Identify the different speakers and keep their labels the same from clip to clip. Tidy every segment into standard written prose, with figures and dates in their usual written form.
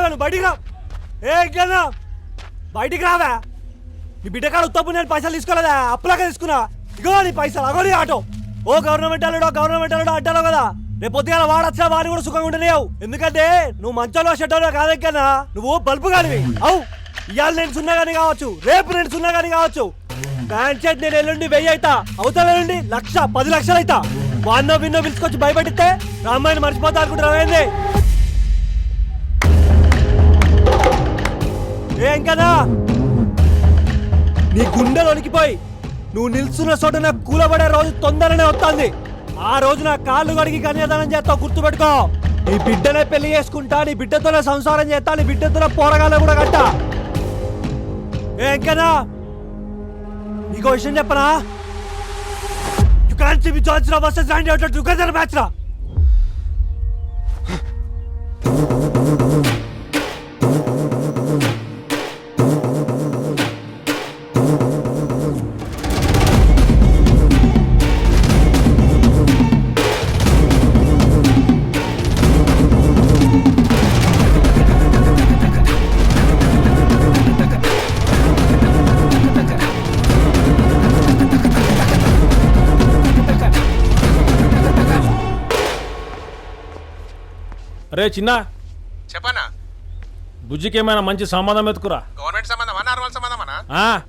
Speaker 1: రావా నువ్వు బయటికి రా. ఏ ఇంకేనా బయటికి రావా. నీ బిడ్డ కాడ ఉత్తప్పుడు నేను పైసలు తీసుకోలేదా, అప్పులాగా తీసుకున్నా. ఇగో నీ పైసలు, అగో నీ ఆటో. ఓ గవర్నమెంట్ అల్లుడో అంటావు కదా, రేపు పొద్దుగా వాడొచ్చా వాడిని కూడా సుఖంగా ఉండలేవు. ఎందుకంటే నువ్వు మంచంలో షెడ్డో కాదెక్కనా, నువ్వు బల్బు కానివి. అవు ఇవాళ నేను సున్నా కానీ కావచ్చు, రేపు నేను సున్నా కానీ కావచ్చు. ప్యాంట్ షర్ట్ నేను ఎల్లుండి 1000 అవుతా, అవతల ఎల్లుండి 1,00,000 10 లక్షలు అవుతా. వాన్నో విన్నో పిలుచుకొచ్చి భయపెట్టితే రామాయణ మర్చిపోతా అనుకుంటారు. ఏంది ఏం కదా నీ గుండెలు వణికిపోయి నువ్వు నిల్చున్న చోట నాకు కూలబడే రోజు తొందరనే వస్తుంది. ఆ రోజు నా కాళ్ళు కడిగి కన్యాదానం చేస్తావు, గుర్తుపెట్టుకో. నీ బిడ్డనే పెళ్లి చేసుకుంటా, నీ బిడ్డతోనే సంసారం చేస్తా, నీ బిడ్డతోనే పోరగాళ్ళ కూడా కట్టా. ఏం కదా నీకో విషయం చెప్పనా, you can't see me George రా versus Randy Orton together match రా.
Speaker 2: అరే చిన్న
Speaker 3: చెప్పనా,
Speaker 2: బుజ్జికి ఏమైనా మంచి సంబంధం ఎత్తుకురా.
Speaker 3: గవర్నమెంట్ సంబంధమా నార్మల్ సంబంధమనా?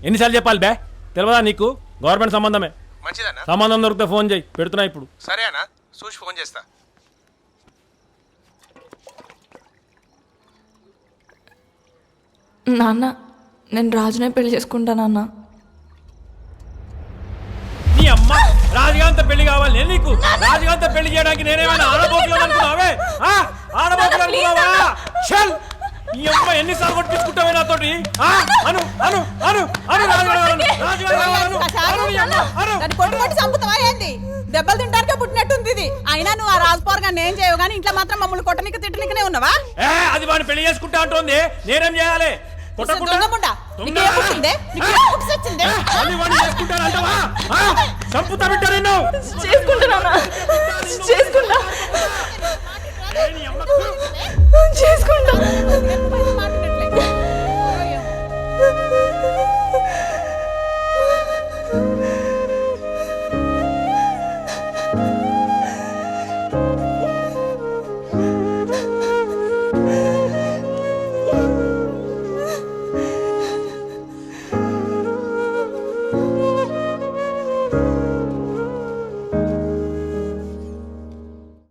Speaker 2: ఎన్నిసార్లు చెప్పాలి బే, తెలియదా నీకు? గవర్నమెంట్ సంబంధమే.
Speaker 3: మంచిదన్నా,
Speaker 2: సంబంధం దొరికితే ఫోన్ చేయి, పెడుతున్నా ఇప్పుడు.
Speaker 3: సరే అన్న, చూసి ఫోన్ చేస్తా.
Speaker 4: నాన్న, నేను రాజునే పెళ్లి చేసుకుంటా నాన్న.
Speaker 2: నీ అమ్మ రాజుగాంత పెళ్లి కావాలి నేను నీకు. రాజుగాంత పెళ్లి చేయడానికి నేనేమైనా ఆడబోతులు అనుకున్నావే? ఆడబోతులు అనుకున్నావా? చల్ ఈ అమ్మ ఎన్నిసార్లు కొట్టించుకుంటావే నాతోటి? అను అను అను అను
Speaker 5: దెబ్బలు తింటానికే పుట్టినట్టుంది ఇది. అయినా నువ్వు ఆ రాజుపోరగా నేను చేయవు కానీ ఇంట్లో మాత్రం మమ్మల్ని కొట్టనికి తిట్టనికనే ఉన్నావా?
Speaker 2: అది వాడిని పెళ్లి చేసుకుంటా అంటుంది, నేనేం చేయాలి?
Speaker 4: చేసుకుంటా